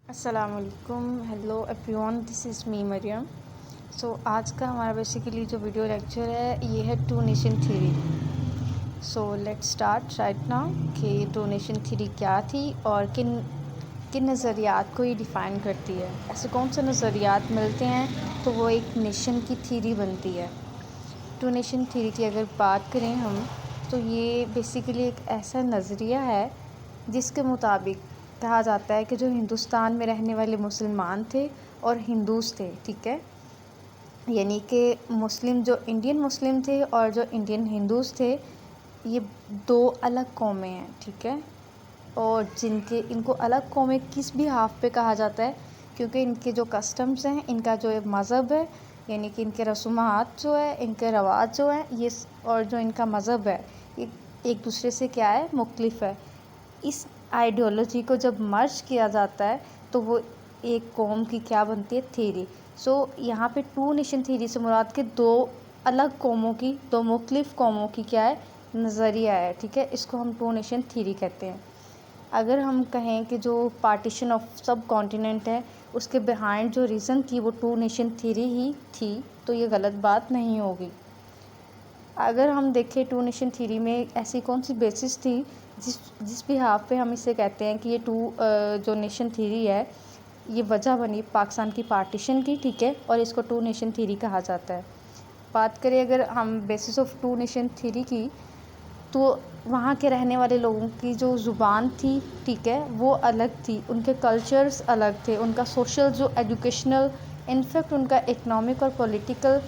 السلام علیکم. Hello every one, دس از می مریم. آج کا ہمارا بیسیکلی جو ویڈیو لیکچر ہے یہ ہے two nation theory. Let start right now کہ ٹو نیشن تھیوری کیا تھی اور کن نظریات کو یہ ڈیفائن کرتی ہے. ایسے کون سے نظریات ملتے ہیں تو وہ ایک نیشن کی تھیوری بنتی ہے. ٹو نیشن تھیوری کی اگر بات کریں ہم تو یہ بیسیکلی ایک ایسا نظریہ ہے جس کے مطابق کہا جاتا ہے کہ جو ہندوستان میں رہنے والے مسلمان تھے اور ہندوز تھے, ٹھیک ہے, یعنی کہ مسلم جو انڈین مسلم تھے اور جو انڈین ہندوز تھے, یہ دو الگ قومیں ہیں, ٹھیک ہے. اور ان کو الگ قومیں کس بھی ہاف پہ کہا جاتا ہے کیونکہ ان کے جو کسٹمز ہیں, ان کا جو مذہب ہے, یعنی کہ ان کے رسومات جو ہے, ان کے رواج جو ہیں یہ اور جو ان کا مذہب ہے یہ ایک دوسرے سے کیا ہے, مختلف ہے. اس آئیڈیالوجی کو جب مرج کیا جاتا ہے تو وہ ایک قوم کی کیا بنتی ہے, تھیوری. یہاں پہ ٹو نیشن تھیوری سے مراد کے دو الگ قوموں کی, دو مختلف قوموں کی کیا ہے, نظریہ ہے, ٹھیک ہے. اس کو ہم ٹو نیشن تھیوری کہتے ہیں. اگر ہم کہیں کہ جو پارٹیشن آف سب کانٹیننٹ ہے اس کے بیہائنڈ جو ریزن تھی وہ ٹو نیشن تھیوری ہی تھی تو یہ غلط بات نہیں ہوگی. اگر ہم دیکھیں ٹو نیشن تھیوری میں ایسی کون سی بیسس تھی جس بھی ہاف پہ ہم اسے کہتے ہیں کہ یہ جو نیشن تھیوری ہے یہ وجہ بنی پاکستان کی پارٹیشن کی, ٹھیک ہے, اور اس کو ٹو نیشن تھیوری کہا جاتا ہے. بات کریں اگر ہم basis of two nation theory کی تو وہاں کے رہنے والے لوگوں کی جو زبان تھی, ٹھیک ہے, وہ الگ تھی, ان کے کلچرز الگ تھے, ان کا سوشل جو ایجوکیشنل انفیکٹ ان کا اکنامک اور پولیٹیکل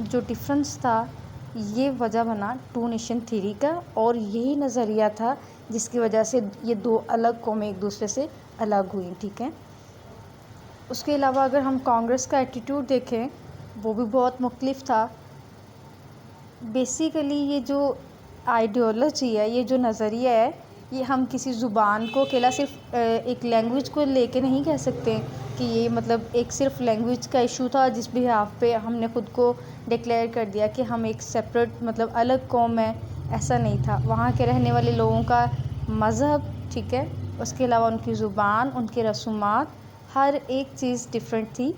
جو ڈفرینس تھا, یہ وجہ بنا ٹو نیشن تھیوری کا. اور یہی نظریہ تھا جس کی وجہ سے یہ دو الگ قومیں ایک دوسرے سے الگ ہوئیں, ٹھیک ہے. اس کے علاوہ اگر ہم کانگریس کا ایٹیٹیوڈ دیکھیں وہ بھی بہت مختلف تھا. بیسیکلی یہ جو آئیڈیالوجی ہے, یہ جو نظریہ ہے, یہ ہم کسی زبان کو اکیلا صرف ایک لینگویج کو لے کے نہیں کہہ سکتے کہ یہ مطلب ایک صرف لینگویج کا ایشو تھا جس بھی ہاف پہ ہم نے خود کو ڈکلیئر کر دیا کہ ہم ایک سپریٹ مطلب الگ قوم ہے. ایسا نہیں تھا. وہاں کے رہنے والے لوگوں کا مذہب, ٹھیک ہے, اس کے علاوہ ان کی زبان, ان کے رسومات, ہر ایک چیز ڈفرینٹ تھی.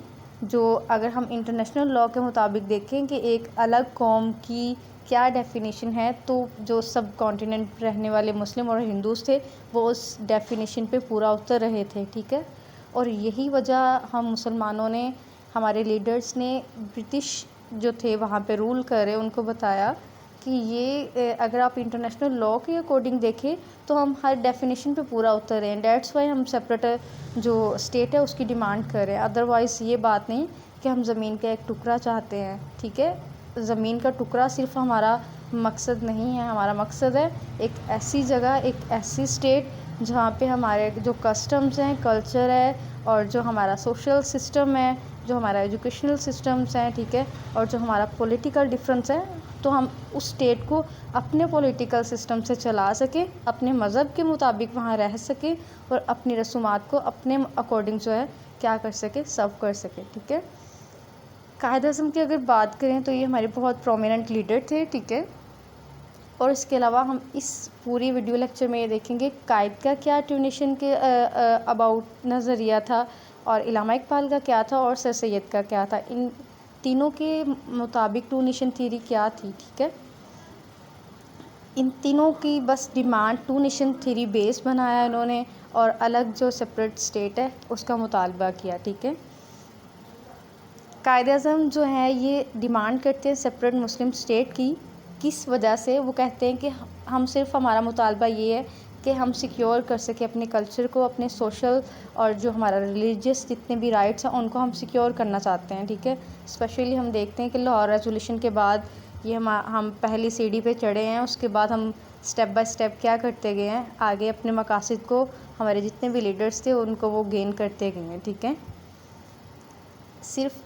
جو اگر ہم انٹرنیشنل لاء کے مطابق دیکھیں کہ ایک الگ قوم کی کیا ڈیفینیشن ہے تو جو سب کانٹیننٹ رہنے والے مسلم اور ہندوز تھے وہ اس ڈیفینیشن پہ پورا اتر رہے تھے, ٹھیک ہے. اور یہی وجہ ہم مسلمانوں نے, ہمارے لیڈرز نے برٹش جو تھے وہاں پہ رول کر رہے ان کو بتایا کہ یہ اگر آپ انٹرنیشنل لاء کے اکارڈنگ دیکھیں تو ہم ہر ڈیفینیشن پہ پورا اتر رہے ہیں. دیٹس وائی ہم سپریٹ جو اسٹیٹ ہے اس کی ڈیمانڈ کر رہے ہیں. ادروائز یہ بات نہیں کہ ہم زمین کا ایک ٹکڑا چاہتے ہیں, ٹھیک ہے. زمین کا ٹکڑا صرف ہمارا مقصد نہیں ہے. ہمارا مقصد ہے ایک ایسی جگہ, ایک ایسی اسٹیٹ جہاں پہ ہمارے جو کسٹمز ہیں, کلچر ہے, اور جو ہمارا سوشل سسٹم ہے, جو ہمارا ایجوکیشنل سسٹمز ہیں, ٹھیک ہے, اور جو ہمارا پولیٹیکل ڈفرینس ہے, تو ہم اس اسٹیٹ کو اپنے پولیٹیکل سسٹم سے چلا سکیں, اپنے مذہب کے مطابق وہاں رہ سکیں اور اپنی رسومات کو اپنے اکارڈنگ جو ہے کیا کر سکے, سرو کر سکے, ٹھیک ہے. قائد اعظم کی اگر بات کریں تو یہ ہمارے بہت پرومیننٹ لیڈر تھے, ٹھیک ہے. اور اس کے علاوہ ہم اس پوری ویڈیو لیکچر میں یہ دیکھیں گے قائد کا کیا ٹو نیشن کے اباؤٹ نظریہ تھا, اور علامہ اقبال کا کیا تھا, اور سر سید کا کیا تھا. ان تینوں کے مطابق ٹو نیشن تھیوری کیا تھی, ٹھیک ہے. ان تینوں کی بس ڈیمانڈ ٹو نیشن تھیوری بیس بنایا انہوں نے, اور الگ جو سپریٹ اسٹیٹ ہے اس کا مطالبہ کیا, ٹھیک ہے. قائد اعظم جو ہیں یہ ڈیمانڈ کرتے ہیں سپریٹ مسلم اسٹیٹ کی. کس وجہ سے؟ وہ کہتے ہیں کہ ہم صرف, ہمارا مطالبہ یہ ہے کہ ہم سیکیور کر سکیں اپنے کلچر کو, اپنے سوشل اور جو ہمارا ریلیجیس جتنے بھی رائٹس ہیں ان کو ہم سیکیور کرنا چاہتے ہیں, ٹھیک ہے. اسپیشلی ہم دیکھتے ہیں کہ لاہور ریزولیوشن کے بعد یہ ہم پہلی سیڑھی پہ چڑھے ہیں, اس کے بعد ہم اسٹیپ بائی اسٹیپ کیا کرتے گئے ہیں, آگے اپنے مقاصد کو, ہمارے جتنے بھی لیڈرز تھے ان کو وہ گین کرتے گئے ہیں, ٹھیک ہے. صرف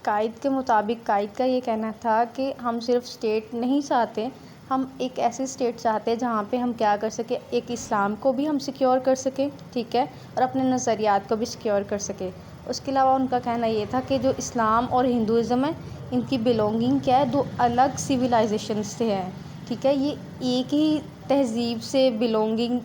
قائد کے مطابق قائد کا یہ کہنا تھا کہ ہم صرف اسٹیٹ نہیں چاہتے, ہم ایک ایسی اسٹیٹ چاہتے ہیں جہاں پہ ہم کیا کر سکیں, ایک اسلام کو بھی ہم سیکیور کر سکیں, ٹھیک ہے, اور اپنے نظریات کو بھی سیکیور کر سکیں. اس کے علاوہ ان کا کہنا یہ تھا کہ جو اسلام اور ہندوازم ہے ان کی بلونگنگ کیا ہے, دو الگ سویلائزیشن سے ہے, ٹھیک ہے. یہ ایک ہی تہذیب سے بلونگنگ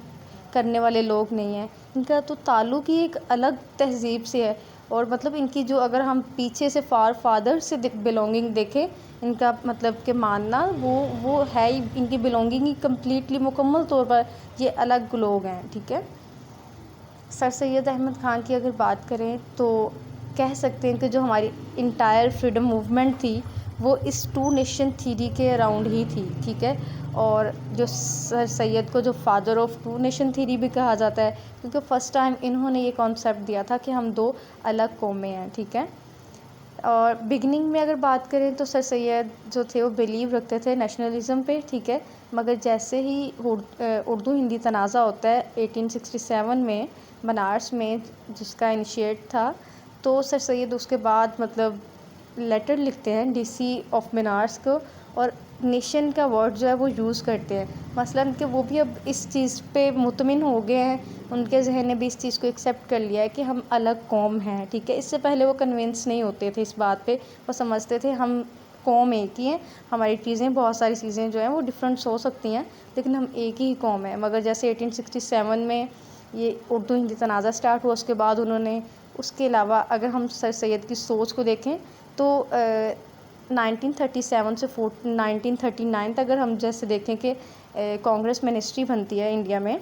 کرنے والے لوگ نہیں ہیں، ان کا تو تعلق ہی ایک الگ تہذیب سے ہے، اور مطلب ان کی جو اگر ہم پیچھے سے فادر سے بلونگنگ دیکھیں، ان کا مطلب کہ ماننا وہ ہے ہی، ان کی بلونگنگ ہی کمپلیٹلی مکمل طور پر یہ الگ لوگ ہیں، ٹھیک ہے۔ سر سید احمد خان کی اگر بات کریں تو کہہ سکتے ہیں کہ جو ہماری انٹائر فریڈم موومنٹ تھی وہ اس ٹو نیشن تھیوری کے اراؤنڈ ہی تھی، ٹھیک ہے۔ اور جو سر سید کو جو father of two nation theory بھی کہا جاتا ہے، کیونکہ فرسٹ ٹائم انہوں نے یہ کانسیپٹ دیا تھا کہ ہم دو الگ قومیں ہیں، ٹھیک ہے۔ اور بگننگ میں اگر بات کریں تو سر سید جو تھے وہ بلیو رکھتے تھے نیشنلزم پہ، ٹھیک ہے، مگر جیسے ہی اردو ہندی تنازع ہوتا ہے 1867 میں بنارس میں، جس کا انیشیٹ تھا، تو سر سید اس کے بعد مطلب لیٹر لکھتے ہیں ڈی سی آف بنارس کو، اور نیشن کا ورڈ جو ہے وہ یوز کرتے ہیں، مثلاً کہ وہ بھی اب اس چیز پہ مطمئن ہو گئے ہیں، ان کے ذہن نے بھی اس چیز کو ایکسیپٹ کر لیا ہے کہ ہم الگ قوم ہیں، ٹھیک ہے۔ اس سے پہلے وہ کنونس نہیں ہوتے تھے اس بات پہ، وہ سمجھتے تھے ہم قوم ایک ہی ہیں، ہماری چیزیں بہت ساری چیزیں جو ہیں وہ ڈفرینٹس ہو سکتی ہیں لیکن ہم ایک ہی قوم ہیں۔ مگر جیسے 1867 میں یہ اردو ہندی تنازع اسٹارٹ ہوا، اس کے بعد انہوں نے اس کے علاوہ اگر ہم سر سید کی سوچ کو دیکھیں تو 1937 سے 1939 تک اگر ہم جیسے دیکھیں کہ کانگریس منسٹری بنتی ہے انڈیا میں،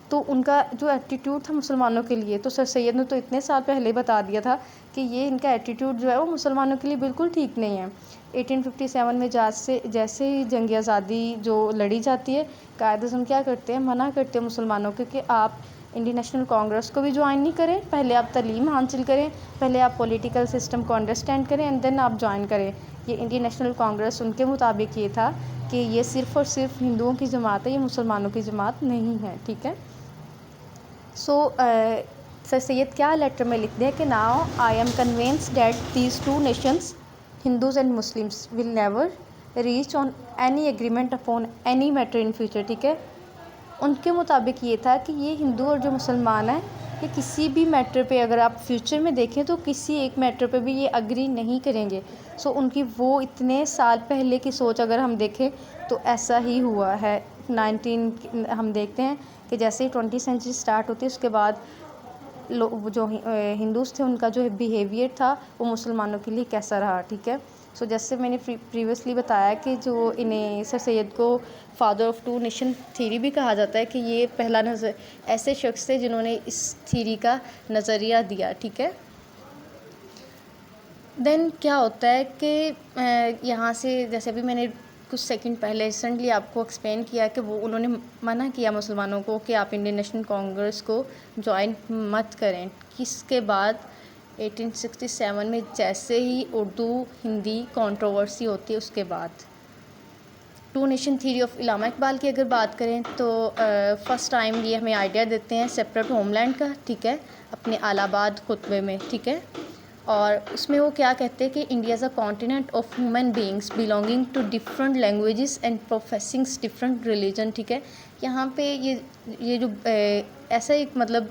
تو ان کا جو ایٹیٹیوڈ تھا مسلمانوں کے لیے، تو سر سید نے تو اتنے سال پہلے بتا دیا تھا کہ یہ ان کا ایٹیٹیوڈ جو ہے وہ مسلمانوں کے لیے بالکل ٹھیک نہیں ہے۔ 1857 میں جیسے ہی جنگ آزادی جو لڑی جاتی ہے، قائد اعظم کیا کرتے ہیں، منع کرتے ہیں مسلمانوں کے کہ آپ انڈین نیشنل کانگریس کو بھی جوائن نہیں کریں، پہلے آپ تعلیم حاصل کریں، پہلے آپ پولیٹیکل سسٹم کو انڈرسٹینڈ کریں اینڈ دین آپ جوائن کریں۔ یہ انڈین نیشنل کانگریس ان کے مطابق یہ تھا کہ یہ صرف اور صرف ہندوؤں کی جماعت ہے، یہ مسلمانوں کی جماعت نہیں ہے، ٹھیک ہے۔ سو سر سید کیا لیٹر میں لکھتے ہیں کہ now I am convinced that these two nations Hindus and Muslims will never reach on any agreement upon any matter in future, ٹھیک ہے۔ ان کے مطابق یہ تھا کہ یہ ہندو اور جو مسلمان ہیں یہ کسی بھی میٹر پہ اگر آپ فیوچر میں دیکھیں تو کسی ایک میٹر پہ بھی یہ اگری نہیں کریں گے۔ سو ان کی وہ اتنے سال پہلے کی سوچ اگر ہم دیکھیں تو ایسا ہی ہوا ہے۔ ہم دیکھتے ہیں کہ جیسے ہی 20 سینچری سٹارٹ ہوتی ہے اس کے بعد جو ہندوز تھے ان کا جو بیہیویئر تھا وہ مسلمانوں کے لیے کیسا رہا، ٹھیک ہے۔ سو جیسے میں نے پریویسلی بتایا کہ جو انہیں سر سید کو father of two nation theory بھی کہا جاتا ہے کہ یہ پہلا ایسے شخص تھے جنہوں نے اس تھیوری کا نظریہ دیا، ٹھیک ہے۔ دین کیا ہوتا ہے کہ یہاں سے جیسے ابھی میں نے کچھ سیکنڈ پہلے ریسنٹلی آپ کو ایکسپلین کیا کہ وہ انہوں نے منع کیا مسلمانوں کو کہ آپ انڈین نیشنل کانگریس کو جوائن مت کریں، کس کے بعد 1867 میں جیسے ہی اردو ہندی کنٹروورسی ہوتی ہے اس کے بعد۔ ٹو نیشن تھیوری آف علامہ اقبال کی اگر بات کریں تو فرسٹ ٹائم یہ ہمیں آئیڈیا دیتے ہیں سیپریٹ ہوم لینڈ کا، ٹھیک ہے، اپنے الہ آباد خطبے میں، ٹھیک ہے۔ اور اس میں وہ کیا کہتے ہیں کہ India is a continent of human beings belonging to different languages and professings different religion, ٹھیک ہے۔ یہاں پہ یہ جو ایسا ایک مطلب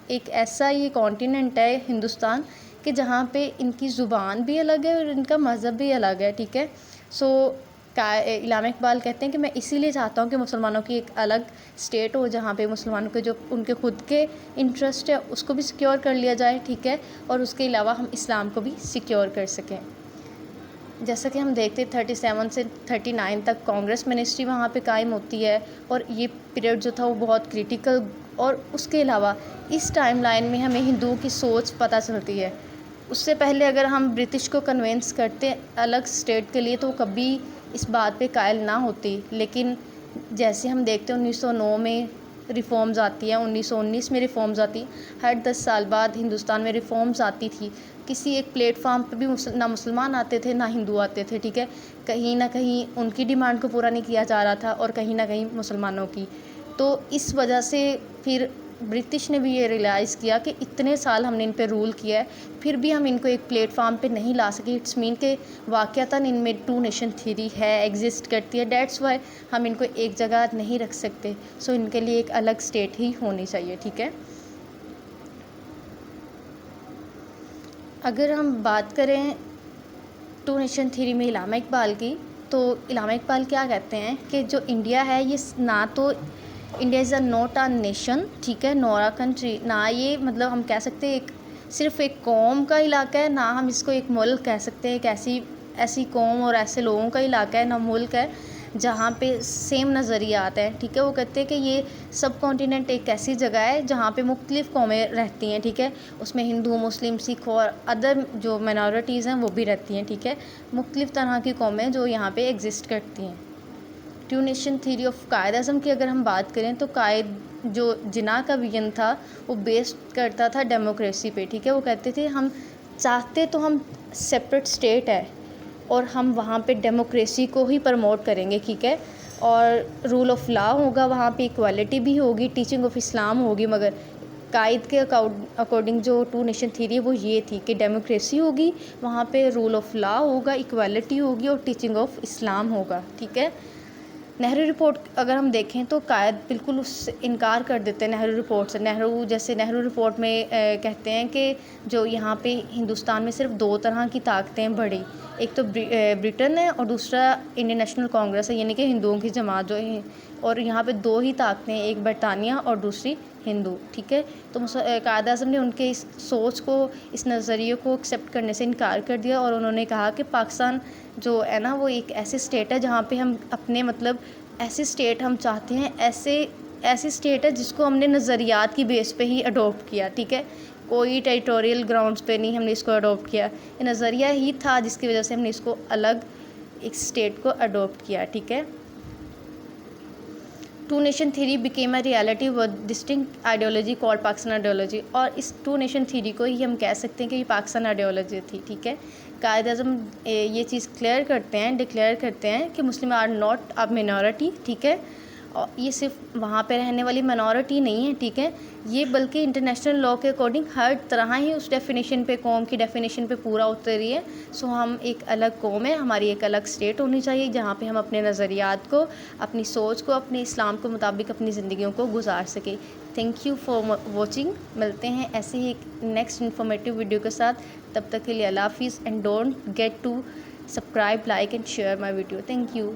ایک ایسا یہ کانٹیننٹ ہے ہندوستان کہ جہاں پہ ان کی زبان بھی الگ ہے اور ان کا مذہب بھی الگ ہے، ٹھیک ہے۔ سو علامہ اقبال کہتے ہیں کہ میں اسی لیے چاہتا ہوں کہ مسلمانوں کی ایک الگ اسٹیٹ ہو جہاں پہ مسلمانوں کے جو ان کے خود کے انٹرسٹ ہے اس کو بھی سیکیور کر لیا جائے، ٹھیک ہے، اور اس کے علاوہ ہم اسلام کو بھی سیکیور کر سکیں۔ جیسا کہ ہم دیکھتے 37 سے 39 تک کانگریس منسٹری وہاں پہ قائم ہوتی ہے، اور یہ پیریڈ جو تھا وہ بہت کریٹیکل، اور اس کے علاوہ اس ٹائم لائن میں ہمیں ہندوؤں کی سوچ پتہ چلتی ہے۔ اس سے پہلے اگر ہم برٹش کو کنونس کرتے الگ اسٹیٹ کے لیے تو کبھی اس بات پہ قائل نہ ہوتی، لیکن جیسے ہم دیکھتے ہیں 1909 میں ریفارمز آتی ہیں، 1919 میں ریفارمز آتی، ہر 10 سال بعد ہندوستان میں ریفارمز آتی تھی۔ کسی ایک پلیٹ فارم پہ بھی نہ مسلمان آتے تھے نہ ہندو آتے تھے، ٹھیک ہے، کہیں نہ کہیں ان کی ڈیمانڈ کو پورا نہیں کیا جا رہا تھا اور کہیں نہ کہیں مسلمانوں کی۔ تو اس وجہ سے پھر برٹش نے بھی یہ ریئلائز کیا کہ اتنے سال ہم نے ان پہ رول کیا ہے پھر بھی ہم ان کو ایک پلیٹ فارم پہ نہیں لا سکے، اٹس مین کہ واقعتاً ان میں ٹو نیشن تھیوری ہے، ایگزسٹ کرتی ہے، دیٹس وائی ہم ان کو ایک جگہ نہیں رکھ سکتے۔ سو ان کے لیے ایک الگ اسٹیٹ ہی ہونی چاہیے، ٹھیک ہے۔ اگر ہم بات کریں ٹو نیشن تھیوری میں علامہ اقبال کی، تو علامہ اقبال کیا کہتے ہیں کہ جو انڈیا ہے یہ نہ تو India is not a nation, ٹھیک ہے، نور اے کنٹری، نہ یہ مطلب ہم کہہ سکتے ہیں صرف ایک قوم کا علاقہ ہے، نہ ہم اس کو ایک ملک کہہ سکتے ہیں، ایک ایسی قوم اور ایسے لوگوں کا علاقہ ہے، نہ ملک ہے جہاں پہ سیم نظریات ہیں، ٹھیک ہے۔ وہ کہتے ہیں کہ یہ سب کانٹیننٹ ایک ایسی جگہ ہے جہاں پہ مختلف قومیں رہتی ہیں، ٹھیک ہے، اس میں ہندو، مسلم، سکھ اور ادر جو مائنورٹیز ہیں وہ بھی رہتی ہیں، ٹھیک ہے، مختلف طرح کی قومیں جو یہاں پہ ایگزسٹ کرتی ہیں۔ To nation theory of Quaid Azam کی اگر ہم بات کریں تو قائد جو جناح کا ویژن تھا وہ بیس کرتا تھا ڈیموکریسی پہ، ٹھیک ہے۔ وہ کہتے تھے ہم چاہتے تو ہم سپریٹ اسٹیٹ ہے اور ہم وہاں پہ ڈیموکریسی کو ہی پروموٹ کریں گے، ٹھیک ہے، اور رول آف لا ہوگا، وہاں پہ ایکویلٹی بھی ہوگی، ٹیچنگ آف اسلام ہوگی، مگر قائد کے اکارڈنگ جو ٹو نیشن تھیوری ہے وہ یہ تھی کہ ڈیموکریسی ہوگی، وہاں پہ رول آف لا ہوگا، ایکویلٹی ہوگی اور ٹیچنگ آف اسلام ہوگا، ٹھیک ہے۔ نہرو رپورٹ اگر ہم دیکھیں تو قائد بالکل اس سے انکار کر دیتے ہیں نہرو رپورٹ سے۔ نہرو رپورٹ میں کہتے ہیں کہ جو یہاں پہ ہندوستان میں صرف 2 طرح کی طاقتیں بڑھی، ایک تو برٹن ہے اور دوسرا انڈین نیشنل کانگریس ہے، یعنی کہ ہندوؤں کی جماعت جو ہے، اور یہاں پہ 2 ہی طاقتیں ہیں، ایک برطانیہ اور دوسری ہندو، ٹھیک ہے۔ تو قائد اعظم نے ان کے اس سوچ کو، اس نظریے کو ایکسیپٹ کرنے سے انکار کر دیا، اور انہوں نے کہا کہ پاکستان جو ہے نا وہ ایک ایسی اسٹیٹ ہے جہاں پہ ہم اپنے مطلب ایسی اسٹیٹ ہم چاہتے ہیں، ایسی اسٹیٹ ہے جس کو ہم نے نظریات کی بیس پہ ہی اڈاپٹ کیا، ٹھیک ہے، کوئی ٹیریٹوریل گراؤنڈس پہ نہیں ہم نے اس کو اڈاپٹ کیا، یہ نظریہ ہی تھا جس کی وجہ سے ہم نے اس کو الگ ایک اسٹیٹ کو اڈاپٹ کیا، ٹھیک ہے۔ Two nation theory became a reality with distinct ideology called Pakistan ideology, اور اس ٹو نیشن تھیوری کو ہی ہم کہہ سکتے ہیں کہ یہ پاکستان آئیڈیالوجی تھی، ٹھیک ہے۔ قائد اعظم یہ چیز ڈکلیئر کرتے ہیں کہ Muslim are not a minority, ٹھیک ہے، اور یہ صرف وہاں پہ رہنے والی مینورٹی نہیں ہے، ٹھیک ہے، یہ بلکہ انٹرنیشنل لاء کے اکارڈنگ ہر طرح ہی اس ڈیفینیشن پہ، قوم کی ڈیفینیشن پہ پورا اتری ہے۔ سو ہم ایک الگ قوم ہے، ہماری ایک الگ اسٹیٹ ہونی چاہیے جہاں پہ ہم اپنے نظریات کو، اپنی سوچ کو، اپنے اسلام کے مطابق اپنی زندگیوں کو گزار سکیں۔ تھینک یو فار واچنگ، ملتے ہیں ایسے ہی ایک نیکسٹ انفارمیٹیو ویڈیو کے ساتھ، تب تک کے لیے اللہ حافظ، and don't get to subscribe, like and share my video. Thank you.